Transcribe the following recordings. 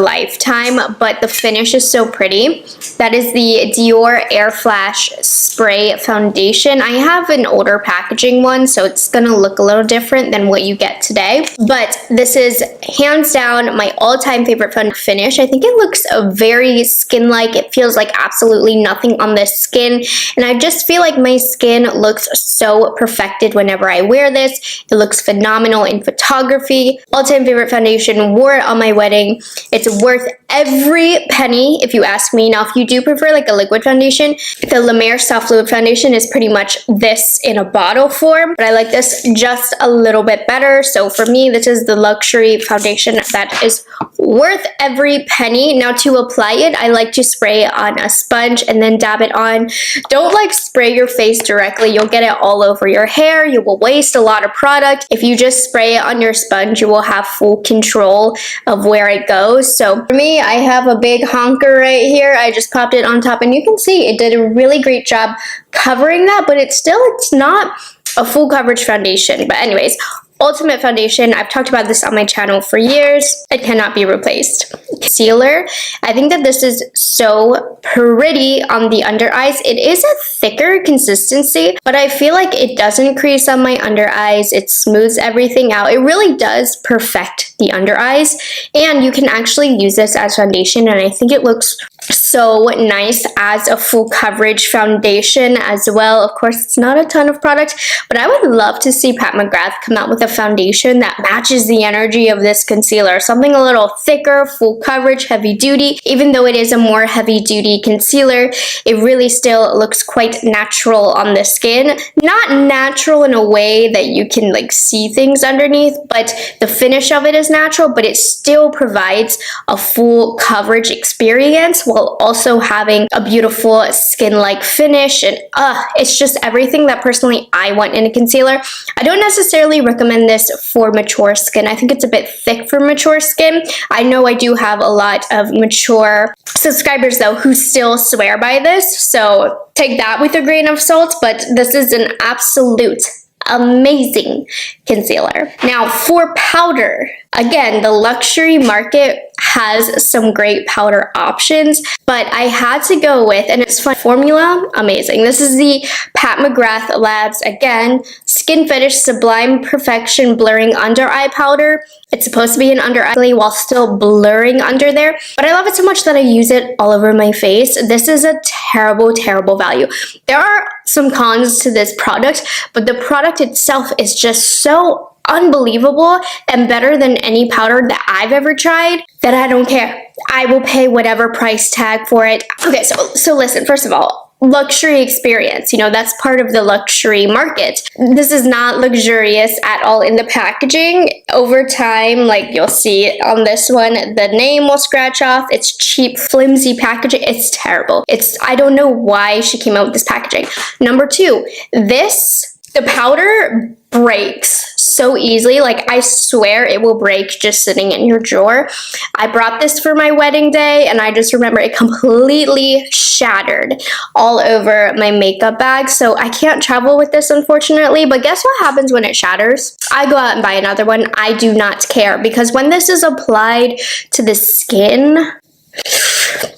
lifetime, but the finish is so pretty. That is the Dior Air Flash Spray Foundation. I have an older packaging one, so it's gonna look a little different than what you get today. But this is hands down my all-time favorite finish. I think it looks very skin-like. It feels like absolutely nothing on the skin, and I just feel like my skin looks so perfected whenever I wear this. It looks phenomenal in photography. All-time favorite foundation, wore it on my wedding. It's worth every penny if you ask me. Now, if you do prefer like a liquid foundation, the La Mer Soft Fluid Foundation is pretty much this in a bottle form, but I like this just a little bit better. So for me, this is the luxury foundation that is worth every penny. Now, to apply it, I like to spray it on a sponge and then dab it on. Don't like spray your face directly. You'll get it all over your hair. You will waste a lot of product. If you just spray it on your sponge, you will have full control of where it goes. So for me, I have a big honker right here. I just popped it on top, and you can see it did a really great job covering that, but it's not a full coverage foundation. But anyways, ultimate foundation. I've talked about this on my channel for years. It cannot be replaced. Concealer. I think that this is so pretty on the under eyes. It is a thicker consistency, but I feel like it doesn't crease on my under eyes. It smooths everything out. It really does perfect the under eyes, and you can actually use this as foundation, and I think it looks so nice as a full coverage foundation as well. Of course, it's not a ton of product, but I would love to see Pat McGrath come out with a foundation that matches the energy of this concealer. Something a little thicker, full coverage, heavy duty. Even though it is a more heavy duty concealer, it really still looks quite natural on the skin. Not natural in a way that you can like see things underneath, but the finish of it is natural, but it still provides a full coverage experience while also having a beautiful skin-like finish. And it's just everything that personally I want in a concealer. I don't necessarily recommend this for mature skin. I think it's a bit thick for mature skin. I know I do have a lot of mature subscribers though who still swear by this, so take that with a grain of salt, but this is an absolute amazing concealer. Now for powder, again, the luxury market has some great powder options, but I had to go with, and it's fun, formula, amazing. This is the Pat McGrath Labs, again, Skin Fetish Sublime Perfection Blurring Under Eye Powder. It's supposed to be an under eye while still blurring under there, but I love it so much that I use it all over my face. This is a terrible, terrible value. There are some cons to this product, but the product itself is just so unbelievable and better than any powder that I've ever tried that I don't care. I will pay whatever price tag for it. Okay, so listen, first of all, luxury experience, that's part of the luxury market. This is not luxurious at all in the packaging. Over time, like you'll see on this one, the name will scratch off. It's cheap, flimsy packaging. It's terrible. I don't know why she came out with this packaging. Number two, the powder breaks so easily. Like, I swear it will break just sitting in your drawer. I brought this for my wedding day, and I just remember it completely shattered all over my makeup bag. So I can't travel with this, unfortunately. But guess what happens when it shatters? I go out and buy another one. I do not care, because when this is applied to the skin,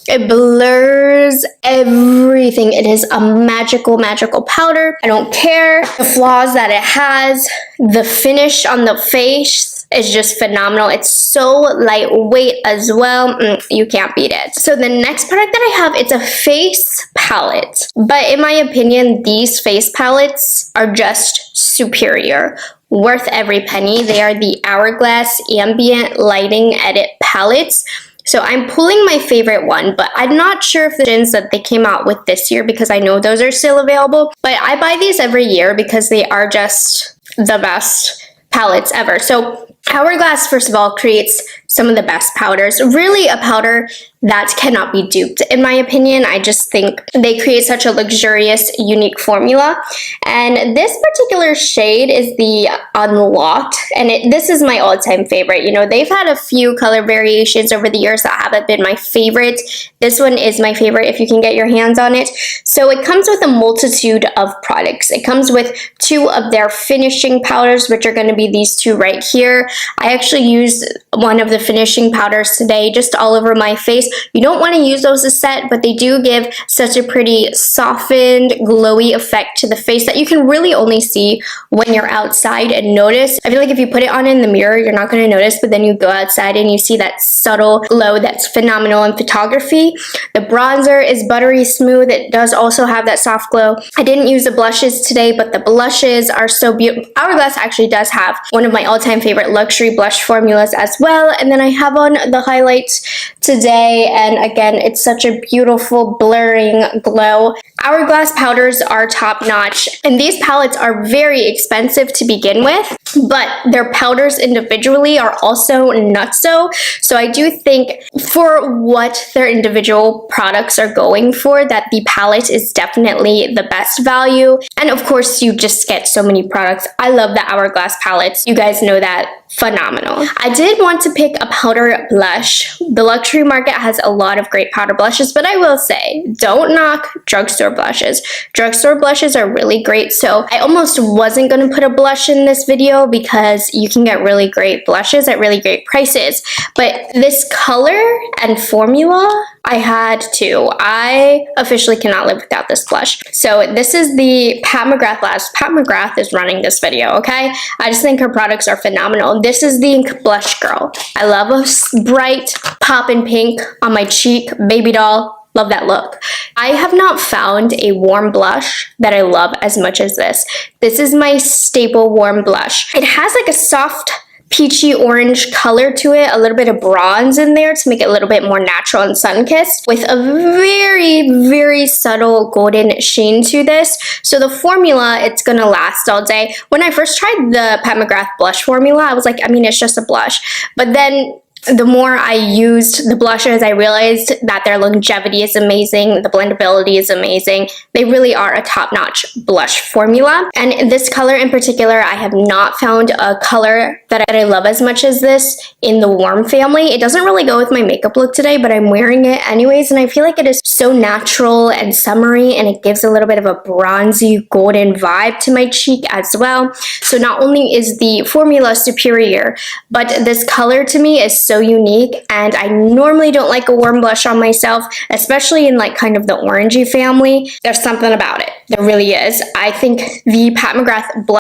it blurs everything. It is a magical, magical powder. I don't care the flaws that it has. The finish on the face is just phenomenal. It's so lightweight as well. You can't beat it. So the next product that I have, it's a face palette. But in my opinion, these face palettes are just superior. Worth every penny. They are the Hourglass Ambient Lighting Edit Palettes. So I'm pulling my favorite one, but I'm not sure if the shins that they came out with this year, because I know those are still available. But I buy these every year because they are just the best palettes ever. So Hourglass, first of all, creates some of the best powders. Really a powder that cannot be duped. In my opinion, I just think they create such a luxurious, unique formula. And this particular shade is the Unlocked, and this is my all-time favorite. They've had a few color variations over the years that haven't been my favorite. This one is my favorite if you can get your hands on it. So it comes with a multitude of products. It comes with 2 of their finishing powders, which are going to be these 2 right here. I actually used one of the finishing powders today just all over my face. You don't want to use those as set, but they do give such a pretty softened, glowy effect to the face that you can really only see when you're outside and notice. I feel like if you put it on in the mirror, you're not going to notice, but then you go outside and you see that subtle glow that's phenomenal in photography. The bronzer is buttery smooth. It does also have that soft glow. I didn't use the blushes today, but the blushes are so beautiful. Hourglass actually does have one of my all-time favorite luxury blush formulas as well. And then I have on the highlights today, and again, it's such a beautiful blurring glow. Hourglass powders are top-notch, and these palettes are very expensive to begin with, but their powders individually are also nutso. So I do think for what their individual products are going for, that the palette is definitely the best value. And of course, you just get so many products. I love the Hourglass palettes. You guys know that. Phenomenal. I did want to pick a powder blush. The luxury market has a lot of great powder blushes, but I will say, don't knock drugstore blushes. Drugstore blushes are really great, so I almost wasn't going to put a blush in this video because you can get really great blushes at really great prices. But this color and formula, I had to. I officially cannot live without this blush. So this is the Pat McGrath blush. Pat McGrath is running this video, okay? I just think her products are phenomenal. This is the Ink Blush Girl. I love a bright poppin' pink on my cheek, baby doll. Love that look. I have not found a warm blush that I love as much as this. This is my staple warm blush. It has like a soft peachy orange color to it, a little bit of bronze in there to make it a little bit more natural and sun-kissed, with a very, very subtle golden sheen to this. So the formula, it's gonna last all day. When I first tried the Pat McGrath blush formula, I was like, I mean, it's just a blush. But then the more I used the blushes, I realized that their longevity is amazing, the blendability is amazing. They really are a top-notch blush formula. And this color in particular, I have not found a color that I love as much as this in the warm family. It doesn't really go with my makeup look today, but I'm wearing it anyways, and I feel like it is so natural and summery, and it gives a little bit of a bronzy golden vibe to my cheek as well. So not only is the formula superior, but this color to me is so unique, and I normally don't like a warm blush on myself, especially in like kind of the orangey family. There's something about it. There really is. I think the Pat McGrath blush